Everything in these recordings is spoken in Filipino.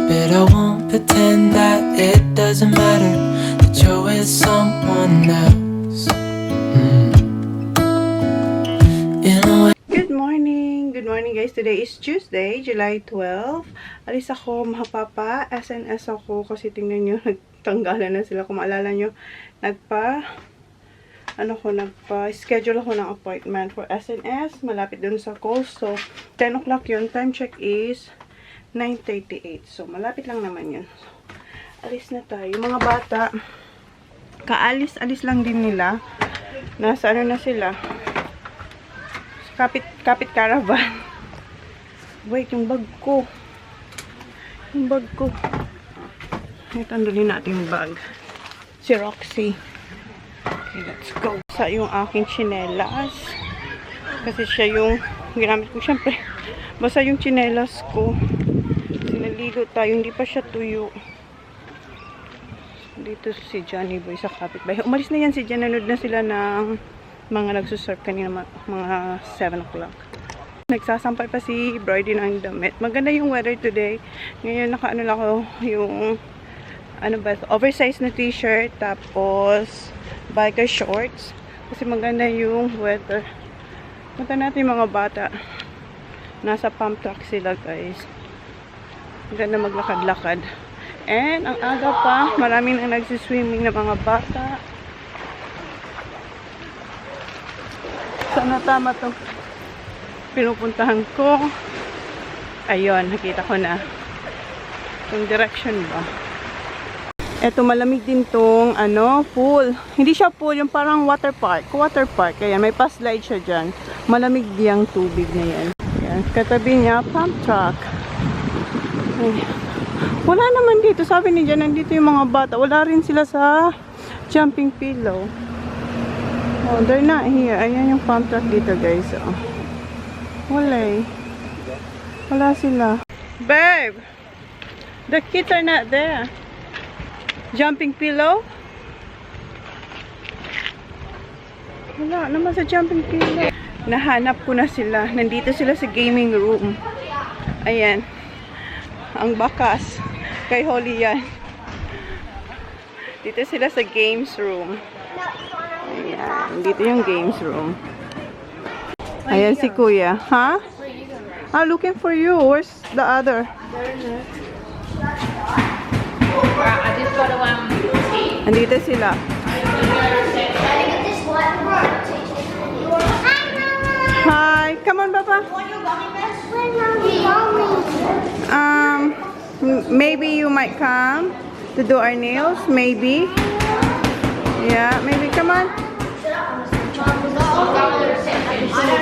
But I won't pretend that it doesn't matter that you're with someone else. In a way. Good morning guys. Today is Tuesday, July 12. Alis ako, mahapapa, SNS ako kasi tingnan nyo, nagtanggalan na sila. Kung maalala nyo, nagpa-schedule ako ng appointment for SNS, malapit dun sa coast. So, 10 o'clock yun. Time check is 9:38. So, malapit lang naman yun. So, alis na tayo. Yung mga bata, kaalis-alis lang din nila. Nasa ano na sila? Kapit caravan. Wait, yung bag ko. Yung bag ko. Ito, andulin natin yung bag. Si Roxy. Okay, let's go. Sa yung aking chinelas. Kasi siya yung ginamit ko. Siyempre, basta yung chinelas ko. Sinaligo tayo. Hindi pa siya tuyo. Dito si Johnny Boy sa kapitbahay. Umalis na yan si Jan. Nanood na sila ng mga nagsusurf kanina. Mga 7 o'clock. Nagsasampay pa si Brody ng damit. Maganda yung weather today. Ngayon nakaano lang ako yung ano ba, oversized na t-shirt tapos biker shorts kasi maganda yung weather. Punta natin yung mga bata. Nasa pump track sila guys. Maganda maglakad-lakad. And ang aga pa, maraming na nagsiswimming na mga bata. Sana tama to pinupuntahan ko. Ayun, nakita ko na yung direction ba. Eto, malamig din tong ano, pool. Hindi siya pool, yung parang water park. Ayan, may pa-slide siya dyan. Malamig diyang tubig na yan. Ayan, katabi niya, pump truck. Ay. Wala naman dito. Sabi ni Jan, nandito yung mga bata. Wala rin sila sa jumping pillow. Oh, they're not here. Ayan yung pump truck dito guys. Oh. Wala eh. Wala sila. Babe! The kids are not there. Jumping pillow? Wala naman sa jumping pillow. Nahanap ko na sila. Nandito sila sa gaming room. Ayan. Ang bakas. Kay Holly yan. Dito sila sa games room. Ayan. Dito yung games room. Ayan si Kuya. Ha? Ah, looking for you. Where's the other? Andito sila. Hi. Come on, Papa. Maybe you might come to do our nails. Maybe. Yeah, maybe. Come on.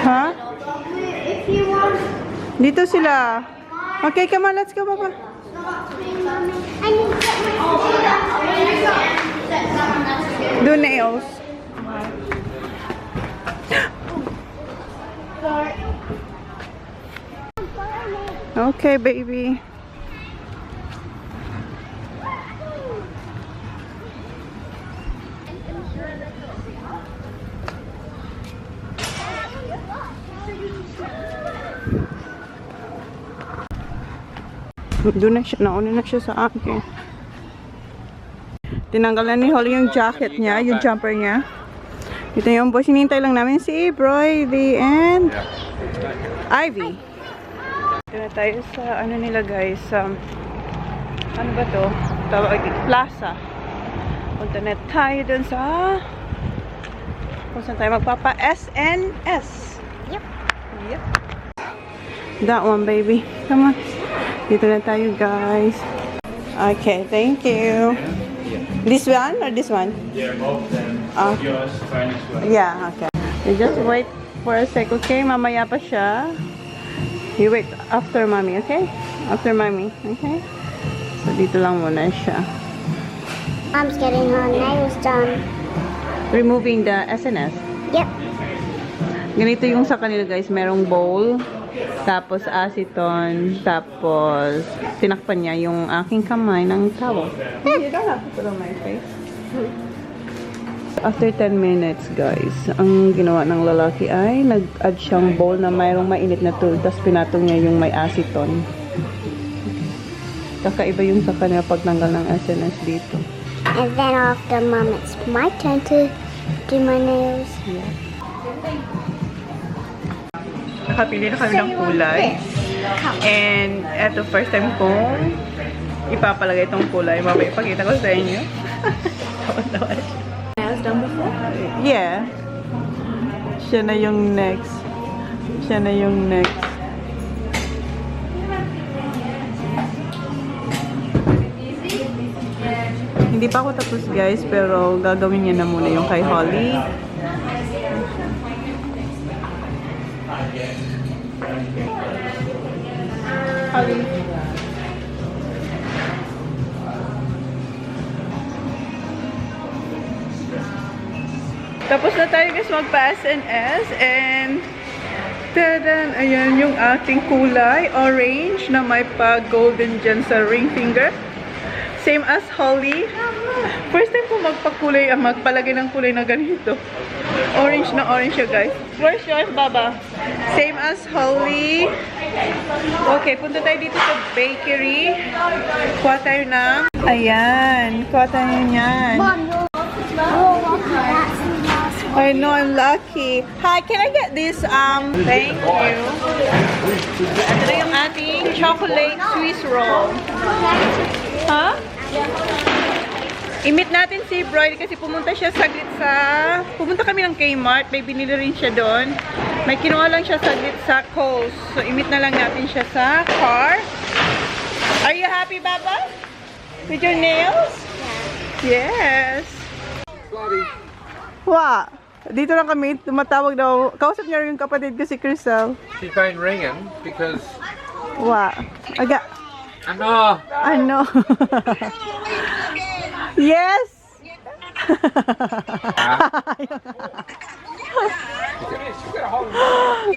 Huh? Dito sila. Okay, come on, let's go, Papa. Do nails. Okay, baby. Doon na siya, nauna na siya sa akin. Tinanggalan ni Holly yung jacket niya, yung jumper niya. Dito yung boys, hinihintay lang namin si Brody and Ivy. Dito na tayo sa ano nila guys, ano ba to? Tawag, plaza. Punta na tayo dun sa kung saan tayo magpapa SNS. Yep. That one, baby. Come on. Dito na tayo, guys. Okay, thank you. This one or this one? Yeah, both of them. DIOS, finest one. Yeah, okay. You just wait for a sec, okay? Mamaya pa siya. You wait after mommy, okay? After mommy, okay? So, dito lang muna siya. Mom's getting her nails done. Removing the SNS. Yep. Ganito yung sa kanila, guys. Merong bowl. Tapos acetone, tapos tinakpan niya yung aking kamay ng towel. You don't have to put on my face. After 10 minutes, guys, ang ginawa ng lalaki ay nag-add siyang bowl na mayroong mainit na tubig, tapos pinatong niya yung may acetone. Kakaiba yung sa kanya pagtanggal ng SNS dito. And then after Mom, it's my turn to do my nails. Yeah. Nakapili na kami ng kulay. And eto, first time kong ipapalagay itong kulay. Mamaya ipakita ko sa inyo. Tawa-tawa siya. Nails done before? Yeah. Siya na yung next. Siya na yung next. Hindi pa ako tapos guys, pero gagawin niya na muna yung kay Holly. Holly. Tapos na tayo guys magpa-SNS and tadan! Ayan yung ating kulay. Orange na may pa-golden dyan sa ring finger. Same as Holly. First time ko magpalagay ng kulay na ganito. Orange na orange siya guys. Where's yours, Baba? Same as Holly. Okay, punta tayo dito sa bakery. Kuha tayo ng... Ayan, kuha tayo niyan. Mom, you're lucky. That's the last one. I know, I'm lucky. Hi, can I get this? Thank you. Ito na yung ating chocolate Swiss roll. Ha? I-meet natin si Broy kasi pumunta kami ng Kmart. May binili rin siya doon. May kinuha lang siya saglit sa Kohl's. So, i-meet na lang natin siya sa car. Are you happy, Baba? With your nails? Yeah. Yes. What? Dito lang kami, tumatawag daw. Kausap niya rin yung kapatid ko si Crystal. She's been ringing because... What? Ano? Ano? Yes!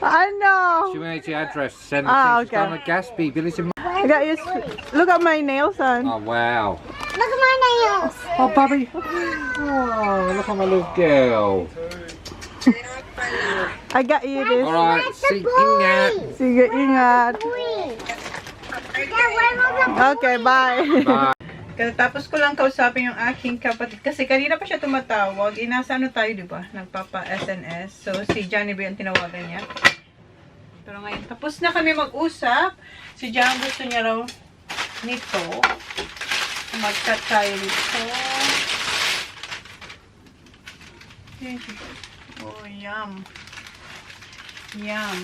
Ano? She wants the address. Send Ah, the okay. on a Gatsby. Billy's in... I got you. Look at my nails, son. Oh, wow. Look at my nails. Oh, Bobby. Oh, look at my little girl. I got you this. Alright, see, ingat. Sige, ingat. Okay, bye. Bye. Tapos ko lang kausapin yung aking kapatid. Kasi kanina pa siya tumatawag. Inasa ano tayo, di ba? Nagpapa-SNS. So, si Johnny ba yung tinawagan niya? Pero ngayon, tapos na kami mag-usap. Si John gusto niya raw nito. Mag-cut tayo nito. Oh, yum. Yum.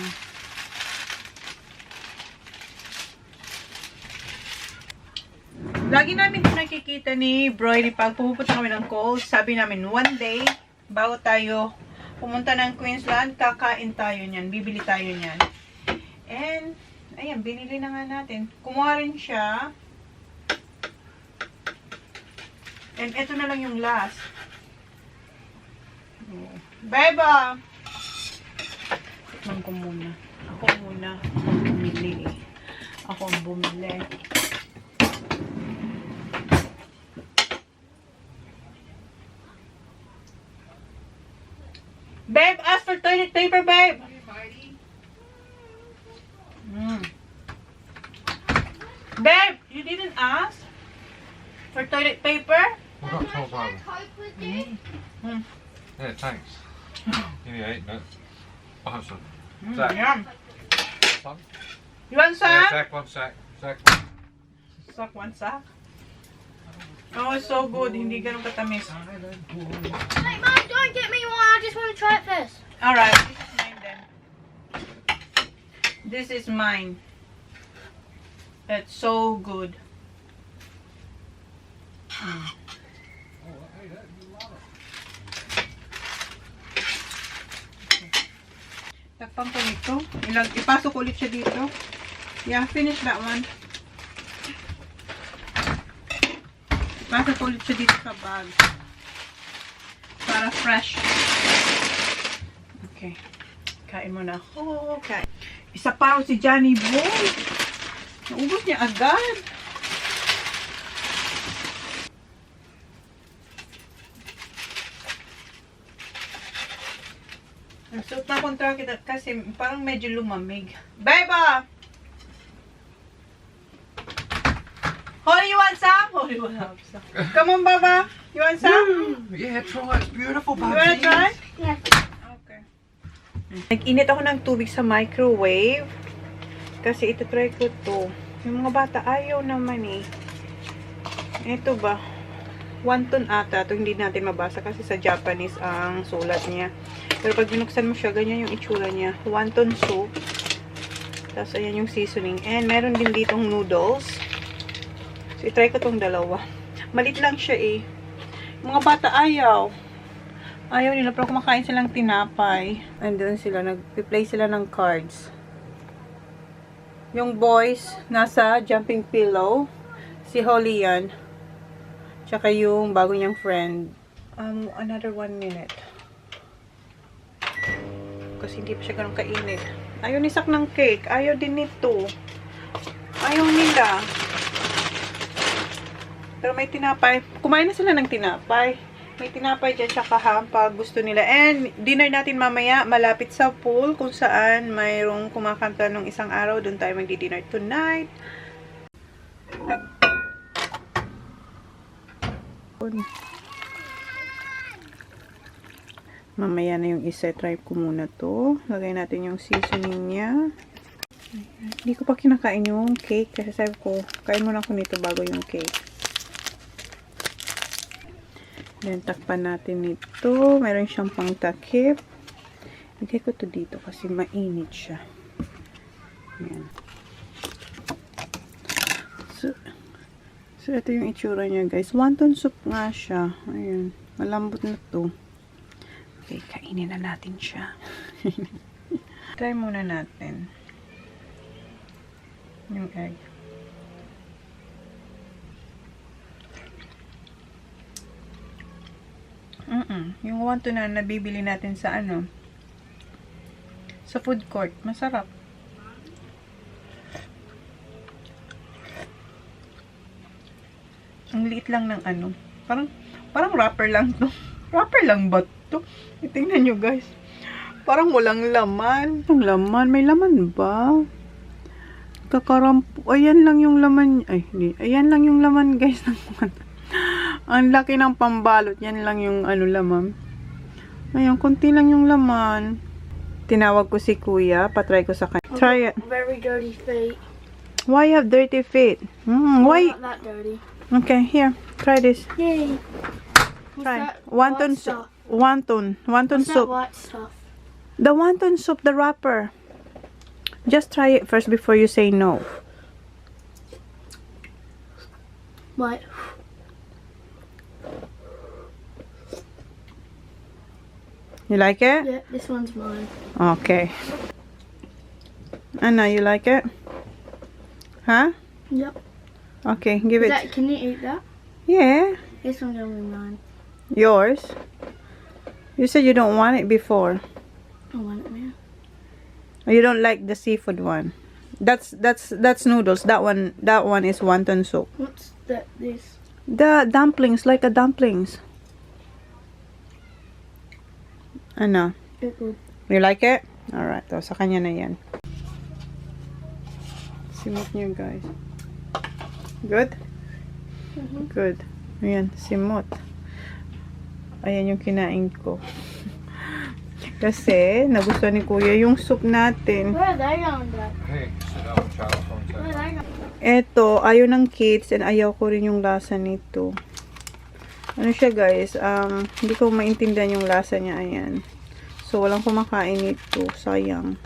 Lagi namin ito nakikita ni Broy pag pupunta kami ng Kohl's. Sabi namin, one day, bago tayo pumunta ng Queensland, kakain tayo niyan. Bibili tayo niyan. And, ayan, binili na nga natin. Kumuha rin siya. And ito na lang yung last. Beba! Tikman ko muna. Ako muna ang bumili. Ako ang bumili. Babe, ask for toilet paper, babe. Babe, you didn't ask for toilet paper? We've got 12 hours. Yeah, thanks. Give me 8 minutes. I'll have some. Zach. Yum. Some? You want some? Yeah, Zach, one sec. Zach. Suck one sack. Oh, it's so good. Hindi ganun katamis. Wait, Mom, don't get me one. I just want to try it first. Alright, this is mine then. This is mine. It's so good. Takpan ko nito. Ipasok ulit siya dito. Yeah, finish that one. Ipasok ulit siya dito sa bag. Para fresh. Okay. Kain mo na ako. Kain. Isa pa si Johnny Boy. Naubos niya agad. Nagsuot na kontra kita kasi parang medyo lumamig. Beba! only one half. Come on, Baba. You want some? Yeah, try. It's beautiful, You wanna try? Yeah. Okay. Nag-init ako ng tubig sa microwave. Kasi ito try ko to. Yung mga bata ayaw naman eh. Ito ba? Wonton ata. Ito hindi natin mabasa kasi sa Japanese ang sulat niya. Pero pag binuksan mo siya, ganyan yung itsura niya. Wonton soup. Tapos ayan yung seasoning. And meron din ditong noodles. So itry ko tong dalawa. Malit lang siya eh. Mga bata ayaw. Ayaw nila pero kumakain silang tinapay. Andun sila. Nag-play sila ng cards. Yung boys nasa jumping pillow. Si Holly yan. Tsaka yung bago niyang friend. Another 1 minute. Kasi hindi pa siya ganun kainit. Ayaw ni Sak ng cake. Ayaw din nito. Ayaw nila. Pero may tinapay. Kumain na sila ng tinapay. May tinapay dyan tsaka ham pag gusto nila. And dinner natin mamaya malapit sa pool kung saan mayroong kumakanta nung isang araw. Doon tayo magdi-dinner tonight. Mamaya na yung isa. Try ko muna to. Lagay natin yung seasoning niya. Hindi ko pa kinakain yung cake. Kasi sabi ko, kain muna ako nito bago yung cake. Then, takpan natin ito. Meron siyang pang takip. Lagay ko to dito kasi mainit siya. Ayan. So, ito yung itsura niya, guys. Wonton soup nga siya. Ayan. Malambot na to. Okay, kainin na natin siya. Try muna natin. Yung egg. Yung wonton na nabibili natin sa ano, sa food court. Masarap. Ang liit lang ng ano. Parang wrapper lang to. Wrapper lang ba to? Tingnan nyo, guys. Parang walang laman. Ang laman. May laman ba? Kakarampo. Ayan lang yung laman. Ay, hindi. Ayan lang yung laman, guys. Ang laki ng pambalot. Yan lang yung ano laman. Ayun, konti lang yung laman. Tinawag ko si kuya. Patry ko sa kanya. Try it. Very dirty feet. Why you have dirty feet? Why? Not that dirty. Okay, here. Try this. Yay. Try. Wonton soup. Wonton What's that soup. white stuff? The wonton soup, the wrapper. Just try it first before you say no. What? You like it? Yeah, this one's mine. Okay. Anna, you like it? Huh? Yep. Okay, give it. Can you eat that? Yeah. This one's gonna be mine. Yours? You said you don't want it before. I want it now. You don't like the seafood one. That's noodles. That one is wonton soup. What's that? This? The dumplings, like a dumplings. Ano? It's good. You like it? Alright. So, sa kanya na yan. Simot niyo, guys. Good? Good. Ayan, simot. Ayan yung kinain ko. Kasi, nagustuhan ni Kuya yung soup natin. Where are they going, Dad? Hey, sit down with Charles on Where are they going? Eto, ayaw ng kids and ayaw ko rin yung lasa nito. Ano siya, guys? Hindi ko maintindihan yung lasa niya. Ayan. So, walang kumakain nito. Sayang.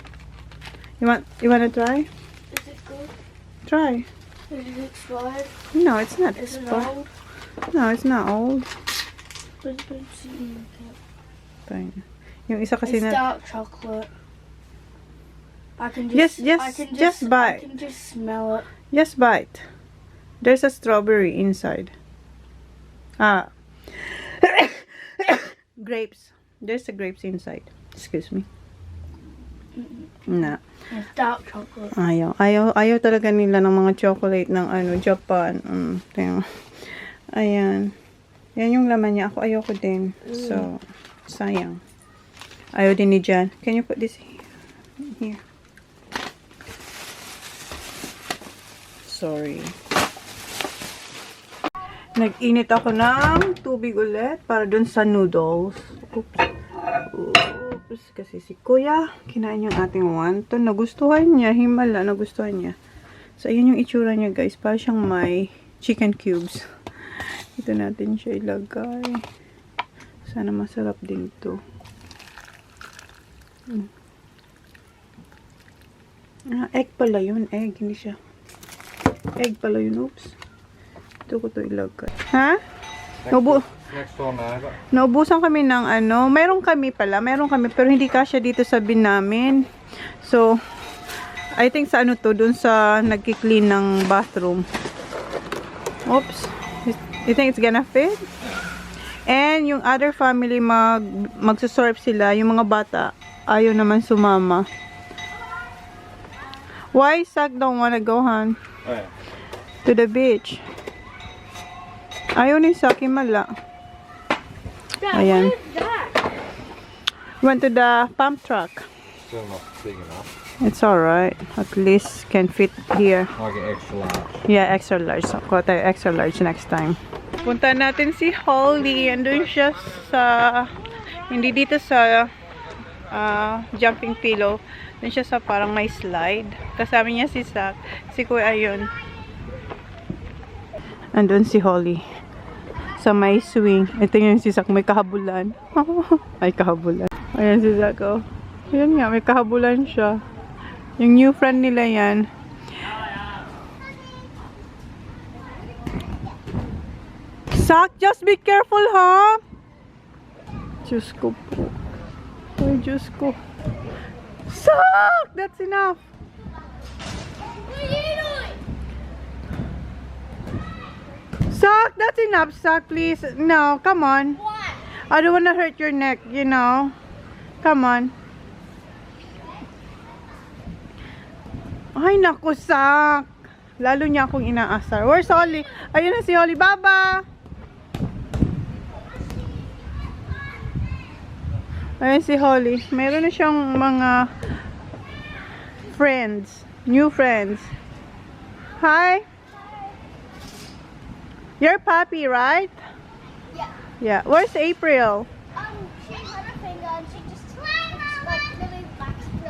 You wanna try? Is it good? Try. Is it expired? No, it's not Is it expired. old? No, it's not old. But it's in the Fine. Yung isa kasi It's na... dark chocolate. I can just, Just bite. I can just smell it. Just bite. There's a strawberry inside. Grapes. There's a grapes inside. Excuse me. Na. It's dark chocolate. Ayaw talaga nila ng mga chocolate ng Japan. Ayan. Yan yung laman niya. Ako ayoko din. So, sayang. Ayaw din ni Jan. Can you put this here? Sorry. Nag-init ako ng tubig ulit para dun sa noodles. Oops. Oops. Kasi si Kuya, kinain yung ating wonton. Nagustuhan niya. Himala, nagustuhan niya. So, ayan yung itsura niya, guys. Para siyang may chicken cubes. Ito natin siya ilagay. Sana masarap din to. Egg pala yun. Egg, hindi siya. Egg pala yun. Oops. Ito ko to ilagay. Ha? Next door neighbor. Naubusan kami ng ano. Meron kami, pero hindi kasya dito sa bin namin. So, I think sa ano to, dun sa nagki-clean ng bathroom. Oops. You think it's gonna fit? And yung other family magsusorb sila, yung mga bata, ayaw naman sumama. Why Zach don't wanna go, Han? Oh, yeah. To the beach. Ayaw ni Zach, himala. Ayan. Went to the pump truck. Still not big enough. It's alright. At least can fit here. I'll get extra large. Yeah, extra large. So, kuha tayo extra large next time. Punta natin si Holly. Andun siya sa... Hindi dito sa jumping pillow. Andun siya sa parang may slide. Kasama niya si Zach. Si Kuya ayun. Andun si Holly. Sa may swing. Ito yung si Zach. May kahabulan. Ay, kahabulan. Ayan si Zach. Oh. Ayan nga. May kahabulan siya. Yung new friend nila yan. Zach, just be careful, ha? Diyos ko po. Ay, Diyos ko. Zach! That's enough. Zach, that's enough, Zach, please. No, come on. I don't wanna hurt your neck, you know. Come on. Ay, naku, Zach. Lalo niya akong inaasar. Where's Holly? Ayun na si Holly. Baba! Ayun si Holly. Meron na siyang mga friends. New friends. Hi! You're Papi, right? Yeah. Yeah. Where's April? She had her finger and she just like really relaxing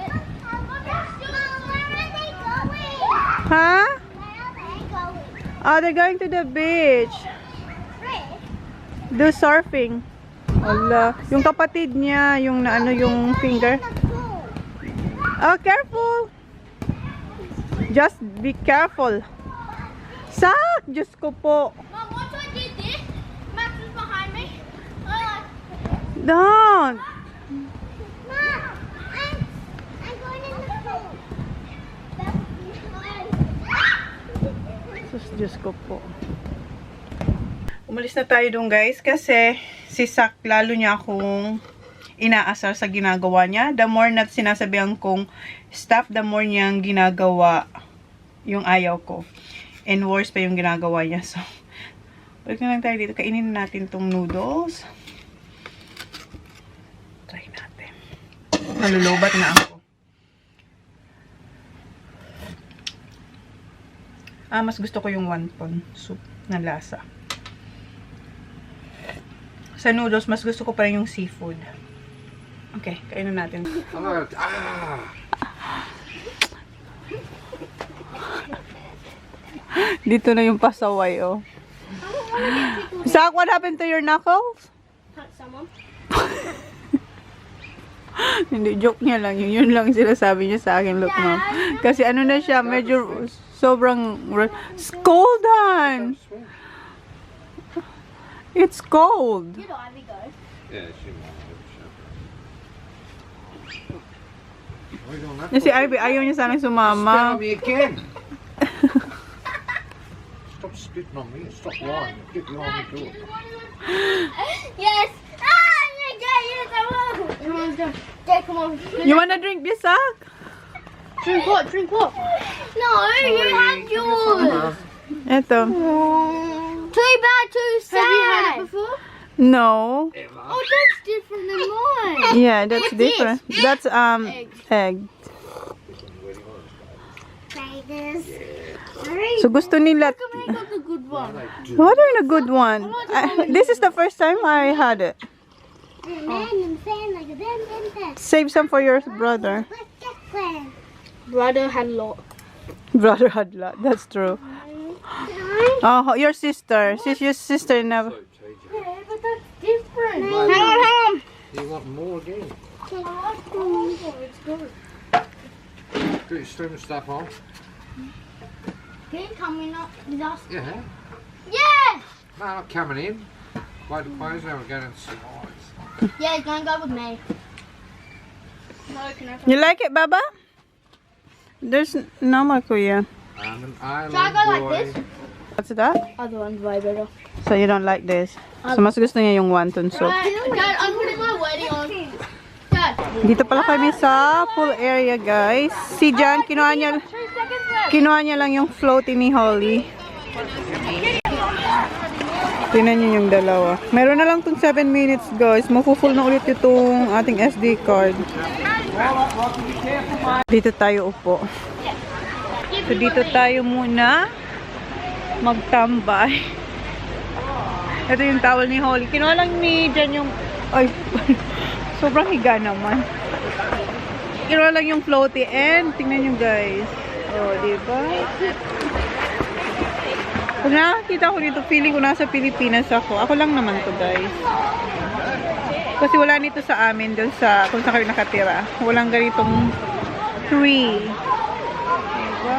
it. Where are they going? Huh? Where are they going? Oh, they're going to the beach. Where? Do surfing. Wala. Yung kapatid niya, yung naano yung finger. Oh, careful. Just be careful. Zach! Diyos ko po. Mom, once I did this, Max was behind me. Don't. Mom, I'm going in the pool. Sus, Diyos ko po. Umalis na tayo dun, guys, kasi si Zach lalo niya akong inaasar sa ginagawa niya. The more na sinasabihan kong stop, the more niyang ginagawa yung ayaw ko. And worse pa yung ginagawa niya. So, balik na lang tayo dito. Kainin na natin tong noodles. Try natin. Nalulubat na ako. Mas gusto ko yung wonton soup na lasa. Sa noodles, mas gusto ko pa rin yung seafood. Okay, kainin natin. Dito na yung pasaway, oh. Zach, what happened to your knuckles? Someone? Hindi, joke niya lang yun. Yun lang sinasabi niya sa akin, look, ma'am. Kasi ano na siya, medyo sobrang... Scalded! It's cold. Did Ivy go? Yeah, she might. What are you doing that Si Ivy, ayaw niya sanang sumama. Spit on me again. Stop spitting on me. Stop lying. Get behind me door. Yes! Ah! Yes, I will! Come on, Jay, come on. You wanna drink this, Zach? Drink what? Drink what? No, you had yours! Ito. Too bad, too sad. Have you had it before? No. Oh, that's different than mine. Yeah, that's different. That's egg. Try this. So gusto nila. That's a good one. What are a good one? This is the first time I had it. Save some for your brother. Brother had a lot. Brother had lot. That's true. Oh, your sister. Your sister never. Yeah, but that's different. Hang on. You want more again? It's good. Got your swimming stuff on? Can you come in up with us? Yeah. Yeah! No, not coming in. Wait the clothes now, we're going to surprise. Yeah, he's gonna go with me. No, can I You like it, Baba? There's no more Kuya. I'm an Should I go island like boy. this? What's that? Other one's way better. So you don't like this? So mas gusto niya yung wonton soup. Dad, I'm putting my wedding on. Dad. Dito pala kami sa pool area, guys. Si Jan, kinuha niya lang yung floaty ni Holly. Tingnan niyo yung dalawa. Meron na lang tong 7 minutes, guys. Mafu-full na ulit itong ating SD card. Dito tayo upo. So dito tayo muna magtambay. Ito yung towel ni Holly. Kinuha lang ni Jan yung... Ay, sobrang higa naman. Kinuha lang yung floaty and tingnan nyo guys. Oh, diba? Pag nakakita ko dito, feeling ko nasa Pilipinas ako. Ako lang naman to guys. Kasi wala nito sa amin doon sa kung saan kami nakatira. Walang ganitong tree. Diba?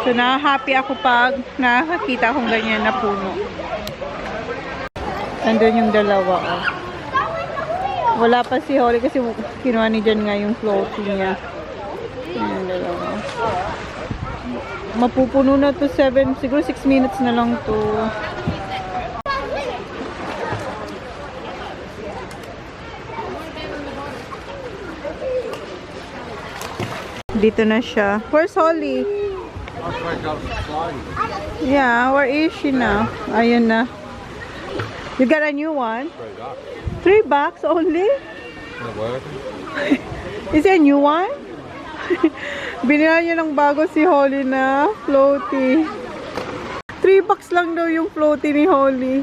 So, na-happy ako pag nakakita akong ganyan na puno. Nandun yung dalawa, oh. Wala pa si Holly kasi kinuha ni Jan nga yung floaty niya. Yung dalawa. Mapupuno na to 7, siguro 6 minutes na lang to. Dito na siya. Where's Holly? Yeah, where is she now? Ayun na. You got a new one? $3 only? Not working. Is it a new one? Binila niya ng bago si Holly na floaty. $3 lang daw yung floaty ni Holly.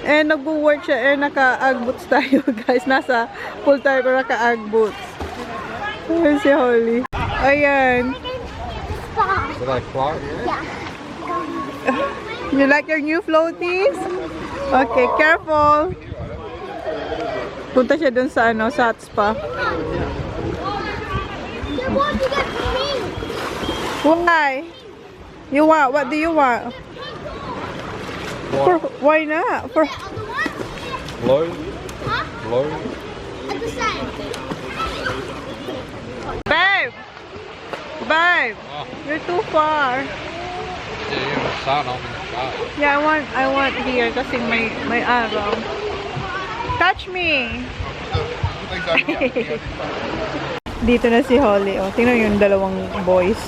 And nag-work siya naka-ag boots tayo guys. Nasa full tayo pero naka-ag boots. Ayan si Holly. Ayan. Do they float? You like your new floaties? Okay, careful. Punta siya dun sa ano, sa hot spa. What did you get for me? Why? You want? What do you want? For, why not? For Blue? Huh? Blue? At the same. babe, babe, Oh, you're too far. yeah, you're in the sun, I'm in the shade. Yeah, I want here kasi may araw. Touch me. Dito na si Holly. Oh, tingnan yung dalawang boys.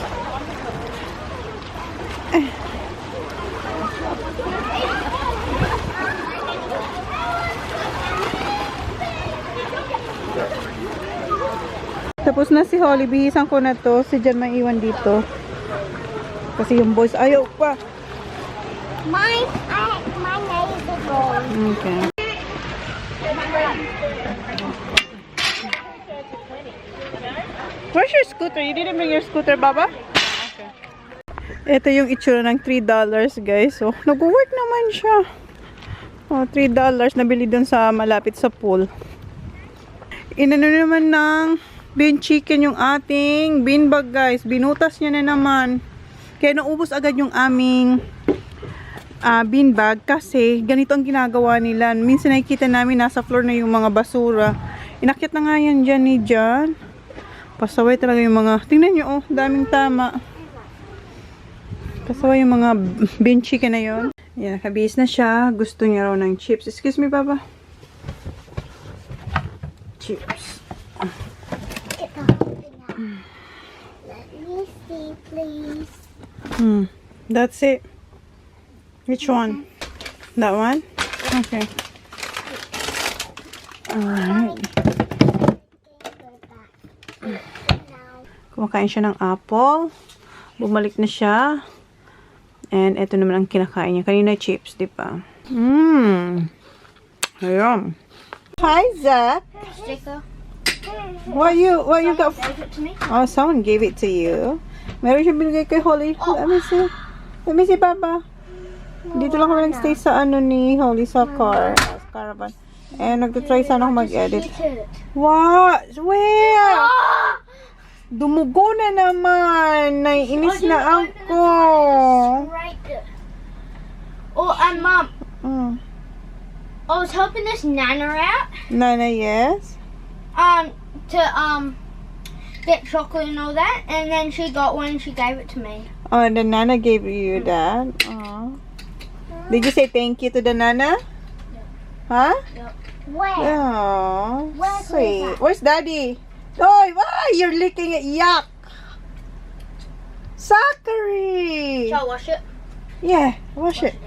Tapos na si Holly. Bihisan ko na to. Si Jan may iwan dito. Kasi yung boys ayaw pa. My name is the gold. Okay. Where's your scooter? You didn't bring your scooter, Baba? Okay. Ito yung itsura ng $3, guys. So, nag-work naman siya. Oh, $3. Nabili dun sa malapit sa pool. Inano naman ng bean chicken yung ating bean bag, guys. Binutas niya na naman. Kaya naubos agad yung aming bean bag kasi ganito ang ginagawa nila. Minsan nakikita namin nasa floor na yung mga basura. Inakyat na nga yan dyan ni Jan. Pasaway talaga yung mga, tingnan nyo, oh, daming tama. Pasaway yung mga bean chicken na yun. Yan, nakabihis na siya. Gusto niya raw ng chips. Excuse me, Baba. Chips. Get the whole thing out. Let me see, please. That's it. Which one? That one? Okay. Alright. Kumakain siya ng apple. Bumalik na siya. And ito naman ang kinakain niya. Kanina chips, di ba? Ayan. Hi, Zach. Sticker. What you got? Gave it to me. Oh, someone gave it to you. Meron siya binigay kay Holly. Let me see. Let me see, Papa. Dito lang kami nag-stay sa ano ni Holly sa car. Caravan. And nagtitry sana ako mag-edit. What? Where? Dumugo na naman. Naiinis na ako. Right there. Oh, and Mom, I was helping this Nana out. Nana, yes? To get chocolate and all that, and then she got one and she gave it to me. Oh, the Nana gave you that? Oh. Did you say thank you to the Nana? Huh? Where? Oh, Where's sweet. that? Where's Daddy? Oh, why? You're licking it. Yuck. Zachary. Shall I wash it? Yeah, wash it. out.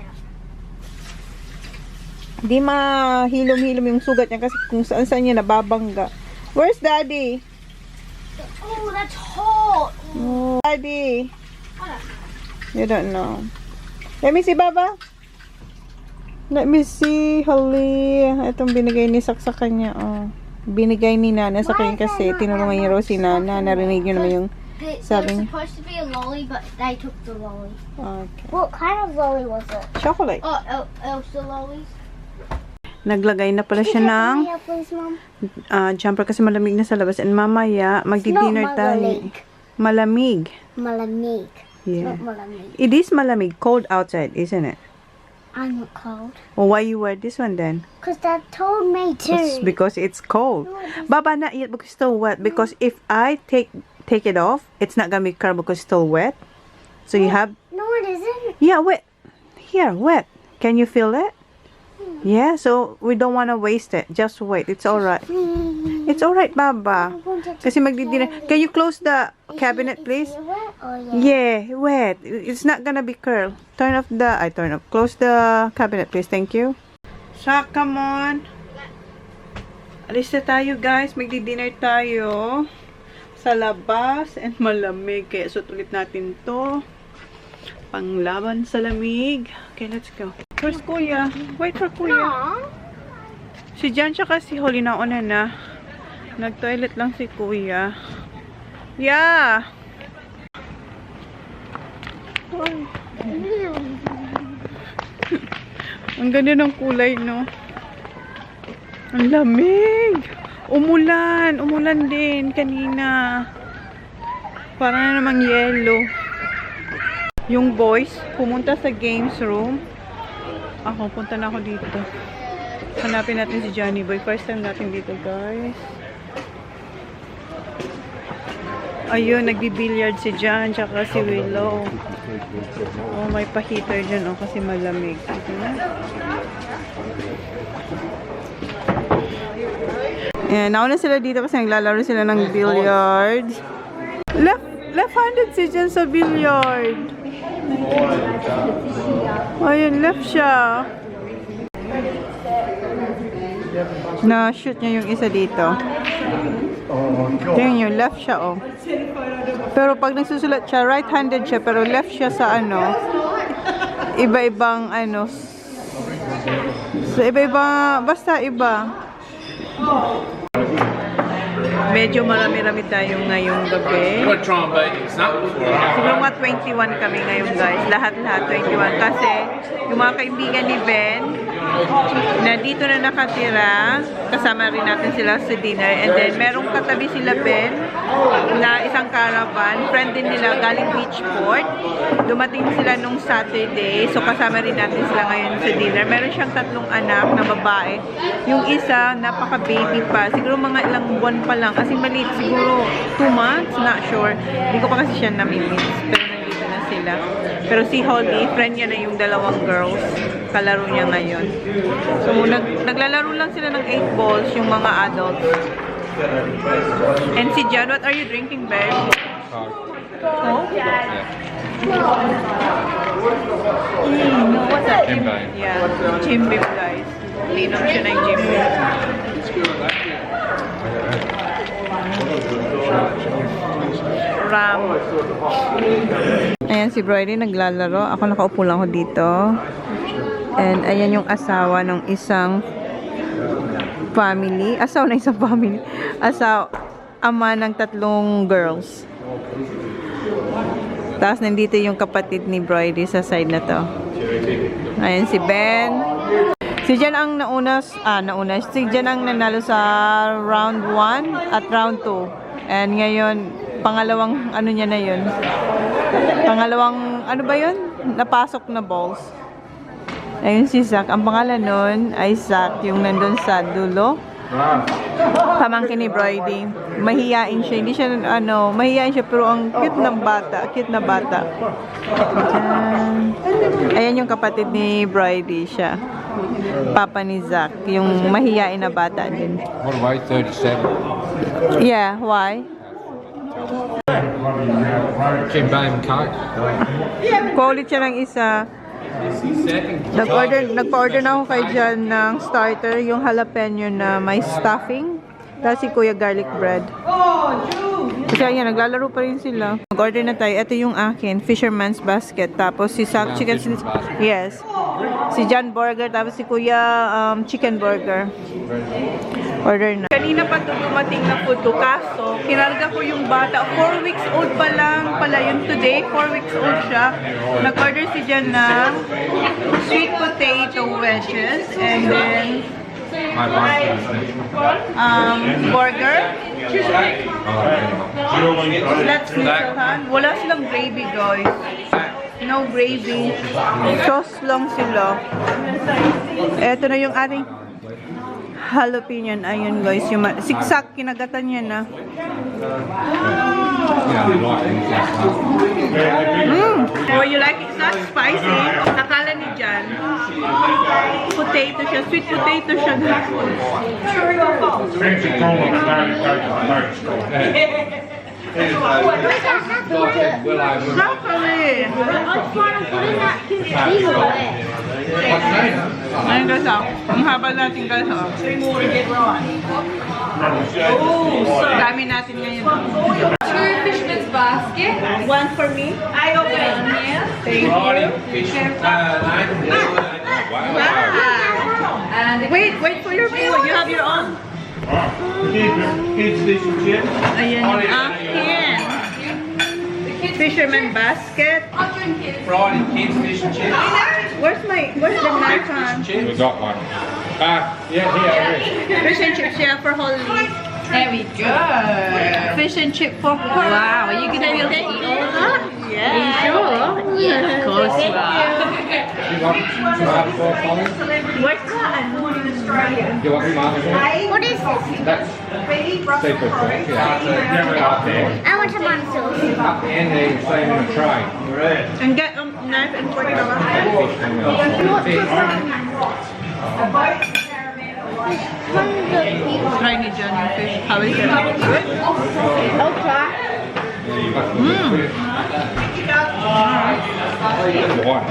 Di mahilom-hilom yung sugat niya kasi kung saan-saan niya nababangga. Where's Daddy? Oh, that's hot. Oh, Daddy. You don't know. Let me see, Baba. Let me see, Holly. Itong binigay ni Sak sa kanya. Oh. Binigay ni Nana sa kanya kasi tinulungan niya raw si Nana. Narinig niyo naman yung There sabi was niya. supposed to be a lolly, but they took the lolly. Okay. What kind of lolly was it? Chocolate. Oh, Elsa lollies. Naglagay na pala siya ng Please, Mom. jumper kasi malamig na sa labas. And mamaya, magdi-dinner tayo. Malamig. Malamig. Yeah. Not malamig. It is malamig. Cold outside, isn't it? I'm not cold. Well, why you wear this one then? Because Dad told me It's to. because it's cold. Baba, not yet because it's still wet. Because if I take it off, it's not gonna be cold because it's still wet. So you have, No, it isn't. yeah, wet. Here, wet. Can you feel it? Yeah, so we don't want to waste it. Just wait. It's alright. It's alright, Baba. Kasi magdi-dinner. Can you close the cabinet, please? Yeah, wet. It's not gonna be curl. Turn off. Close the cabinet, please. Thank you. Sak, come on. Alis na tayo, guys. Magdi-dinner tayo sa labas and malamig. Kaya suot ulit natin to. Panglaban sa lamig. Okay, let's go. Where's Kuya? Wait for Kuya. Si Jan tsaka si Holly nauna na. Nag-toilet lang si Kuya. Yeah! Ay. Ang ganda ng kulay, no? Ang lamig! Umulan! Umulan din kanina. Parang na namang yellow. Yung boys, pumunta sa games room. Ako, punta na ako dito. Hanapin natin si Johnny Boy. First time natin dito, guys. Ayun, nagbi-billiard si John, tsaka si Willow. Oh, may pa-heater dyan, oh, kasi malamig. Dito na. Ayan, nauna sila dito kasi naglalaro sila ng billiards. Left-handed si John sa billiard. Ayun, left siya. Na-shoot niya yung isa dito. Tingnan nyo, left siya, oh. Pero pag nagsusulat siya, right-handed siya, pero left siya sa ano, iba-ibang ano. So, iba-ibang, basta iba. Medyo marami-rami tayo ngayong gabi. Siguro mga 21 kami ngayon, guys. Lahat-lahat 21. Kasi yung mga kaibigan ni Ben na dito na nakatira, kasama rin natin sila sa dinner. And then merong katabi sila Ben na isang caravan. Friend din nila galing Beachport. Dumating sila nung Saturday. So kasama rin natin sila ngayon sa dinner. Meron siyang 3 anak na babae. Yung isa, napaka-baby pa. Siguro mga ilang buwan pa lang. Kasi maliit, siguro 2 months, not sure. Hindi ko pa kasi siya namimiss. Pero nandito na sila. Pero si Holly, friend niya na yung 2 girls. Kalaro niya ngayon. So, naglalaro lang sila ng 8 balls, yung mga adults. And si John, what are you drinking, babe? Oh? Yeah. No, what's that? Jim Beam. Yeah, Jim Beam, guys. Linom siya ng Jim Beam. pram. Ayan si Brody naglalaro. Ako nakaupo lang ako dito. And ayan yung asawa ng isang family. Asawa ng isang family. Ama ng 3 girls. Tapos nandito yung kapatid ni Brody sa side na to. Ayan si Ben. Si Jan ang si Jan ang nanalo sa round 1 at round 2. And ngayon, pangalawang ano niya na yun. Pangalawang, ano ba yun? Napasok na balls. Ayun si Zach. Ang pangalan nun ay Zach, yung nandun sa dulo. Pamangkin ni Brody. Mahiyain siya. Hindi siya, mahiyain siya pero ang cute ng bata. Cute na bata. Ayan yung kapatid ni Brody siya. Papa ni Zach. Yung mahiyain na bata din. What do I 37? Yeah, why? Ibang card. Paulit siya ng isa. Nagpa-order na ako kay Jan ng starter, yung jalapeno na may stuffing. Tapos si Kuya garlic bread. Kasi ayan, naglalaro pa rin sila. Mag-order na tayo. Ito yung akin, fisherman's basket. Tapos si Zach chicken, yes. Si Jan burger, tapos si Kuya chicken burger. Order na. Kanina pa ito dumating na food to, kaso kinarga ko yung bata. 4 weeks old pa lang pala yun today. 4 weeks old siya. Nag-order si Jan na sweet potato wedges and then burger. Let's misahan. Wala silang gravy, guys. No gravy. Sauce lang sila. Ito na yung ating jalapeno. Ayun, guys. Yung siksak, kinagatan niya na. Oh, you like it? It's not spicy. Nakala ni Jan. Potato siya. Sweet potato siya. Broccoli. Ayun guys, ang haba natin guys. Dami natin ngayon. 2 fisherman's basket. 1 for me. I open it. Thank you. And Wait for your meal. You have your own. Ayan yung akin. Fisherman basket. I'll drink it. Friday kids fish and chips. Where's the knife on? We got one. Yeah, Fish and chips, yeah, for Holly. There we go. Fish and chip for her. Wow, are you going to be able to eat all of that? Yeah. Are you sure? Yeah, of course you are. You want tomato sauce on it? What's that? Do you want tomato sauce? What is this? That's seafood sauce, yeah. Up there. I want tomato sauce. Up the end there, you save in a tray. And get a knife and fork. Try ni John yung fish. How is it? Good? I'll try. One.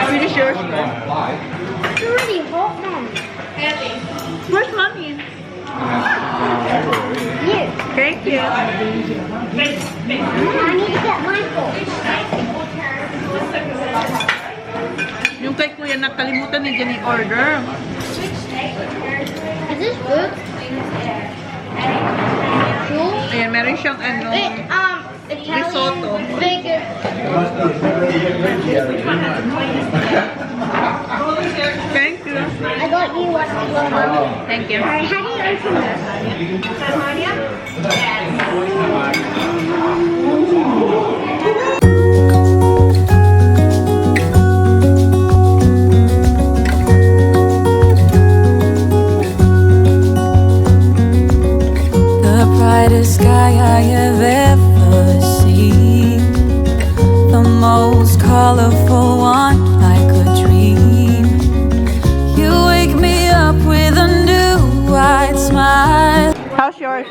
Finish yours. It's really hot, Mom. Where's mommy? You. Thank you. I need to get my fork. Yung kay Kuya nakalimutan na dyan i-order. Is this good? Sure. Ayan, meron siyang ano, risotto. Bacon. Thank you. I got you one as well, Mom. Thank you. Alright, how do you open this? The brightest sky I have ever seen, the most colorful one I could dream. You wake me up with a new white smile. How's yours?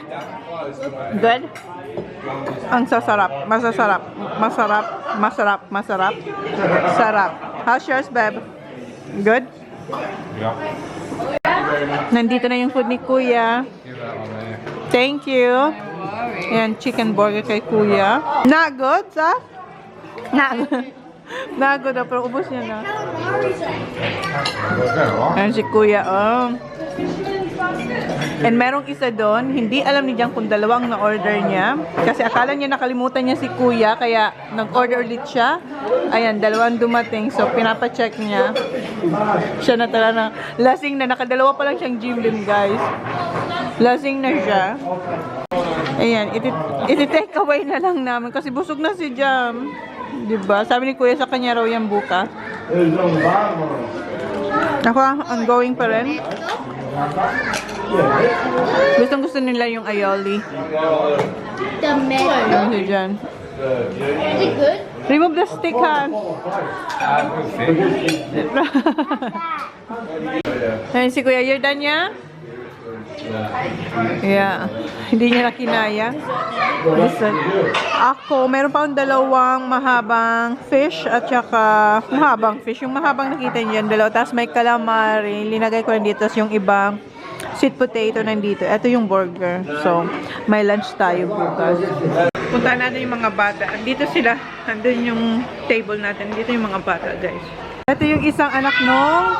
Good? Ang sasarap. Masasarap. Masarap. Masarap. Masarap. Sarap. How's yours, babe? Good? Yeah. Nandito na yung food ni Kuya. Give that one there. Thank you. Ayan, chicken burger kay Kuya. Not good, sa? Not good. Not good, pero ubos niya na. Ayan si Kuya, oh. And merong isa doon, hindi alam ni Jang kung dalawang na-order niya. Kasi akala niya nakalimutan niya si Kuya, kaya nag-order ulit siya. Ayan, dalawang dumating. So, pinapacheck niya. Siya na talaga lasing na. Nakadalawa pa lang siyang gym din, guys. Lasing na siya. Ayan, iti-take away na lang namin. Kasi busog na si Jam. Diba? Sabi ni Kuya sa kanya raw yan bukas. Ako, ongoing pa rin. Gustong gusto nila yung aioli. The milk. Ano si Jan? Is it good? Remove the stick, ha? Ayan si Kuya, you're done, ya? Yeah. Hindi niya na kinaya. Listen. Ako, meron pa akong dalawang mahabang fish at saka mahabang fish. Yung mahabang nakita niyo yan, dalawa. Tapos may calamari. Linagay ko nandito. Tapos yung ibang sweet potato nandito. Ito yung burger. So, may lunch tayo bukas. Punta natin yung mga bata. Dito sila. Andun yung table natin. Dito yung mga bata, guys. Ito yung isang anak nung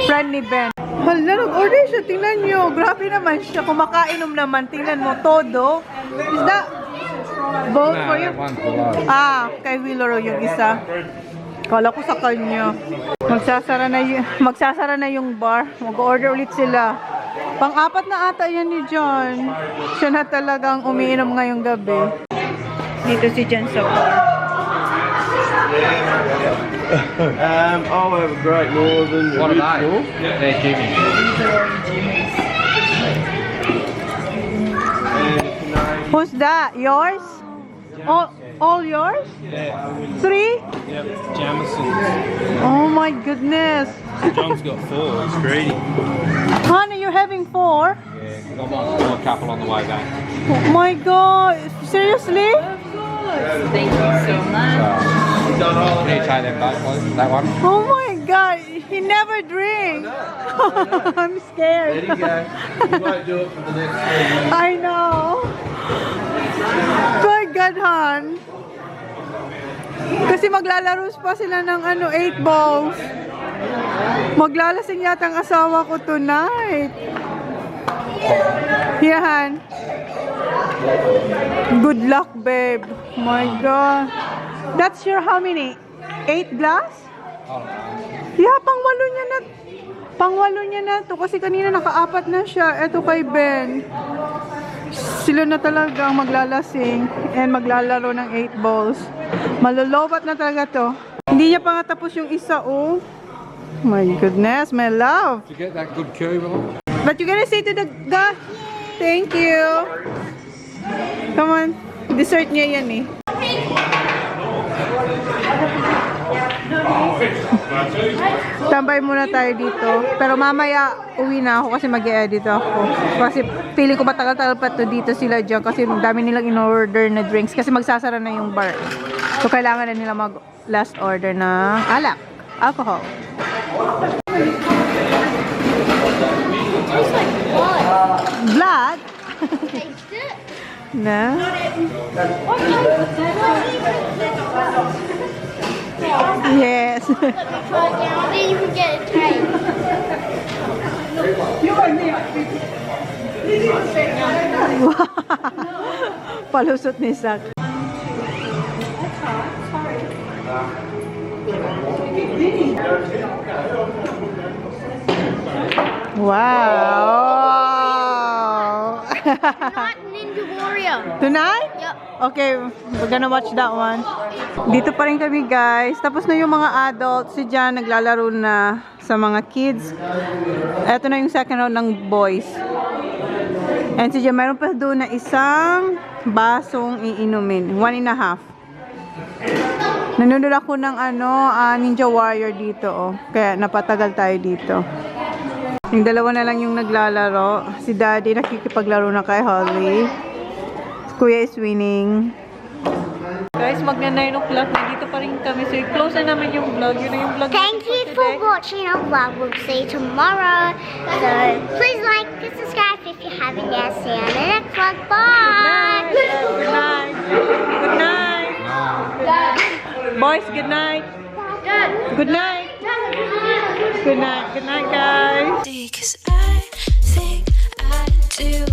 friend ni Ben. Hala, nag-order siya. Tingnan nyo. Grabe naman siya. Kumakainom naman. Tingnan mo. Todo. Is that both for you? Ah, kay Willoro yung isa. Kala ko sa kanya. Magsasara na yung bar. Mag-order ulit sila. Pang-apat na ata yan ni John. Siya na talagang umiinom ngayong gabi. Dito si John sa bar. I'll have a Great Northern. What are they? They're Jimmy. Who's that? Yours? All yours? Yeah. 3? Yep. Jamison. Oh my goodness. John's got 4. He's greedy. Honey, you're having 4? Yeah, because I might do a couple on the way back. Oh my god. Seriously? Thank you so much. Can you take them both, please? That one? Oh my god. He never drinks. I'm scared. There you go. You won't do it for the next 3 years. I know. My god, hon. Kasi maglalaro pa sila ng 8 balls. Maglalasing yata ang asawa ko tonight. Yan. Good luck, babe. My God. That's your how many? 8 glass? Yeah, pang-walo niya na. Pang-walo niya na to. Kasi kanina naka-4 na siya. Ito kay Ben. Sila na talaga ang maglalasing and maglalaro ng 8 balls. Malolobat na talaga to. Hindi niya pa nga tapos yung isa, oh. My goodness, my love. Did you get that good curry, Will? But you gonna say to the guy, thank you. Come on. Dessert niya yan eh. Tambay muna tayo dito. Pero mamaya uwi na ako kasi mag-e-edit ako. Kasi feeling ko matagal-tagal pa to dito sila dyan kasi dami nilang in-order na drinks kasi magsasara na yung bar. So kailangan na nila mag-last order ng alak, alcohol. Blood? Taste it. Na? Yes. Let me try it down. Then you can get a taste. Palusot ni Zach. Wow! Not Ninja Warrior. Tonight? Yep. Okay, we're gonna watch that one. Dito pa rin kami, guys. Tapos na yung mga adults. Si Jan naglalaro na sa mga kids. Ito na yung second round ng boys. And si Jan, meron pa doon na isang basong iinumin. 1.5. Nanonood ako ng Ninja Warrior dito, oh. Kaya napatagal tayo dito. Yung dalawa na lang yung naglalaro. Si Daddy nakikipaglaro na kay Holly. Kuya is winning. Guys, magna 9 o'clock. Nandito pa rin kami. So, i-close na namin yung vlog. Yun na yung vlog. Thank you for watching our vlog. We'll see you tomorrow. So please like and subscribe if you haven't yet. See you on the next vlog. Bye. Good night. Good night. Good night. Boys, good night. Good night. Good night. Good night, guys. Because I think I do.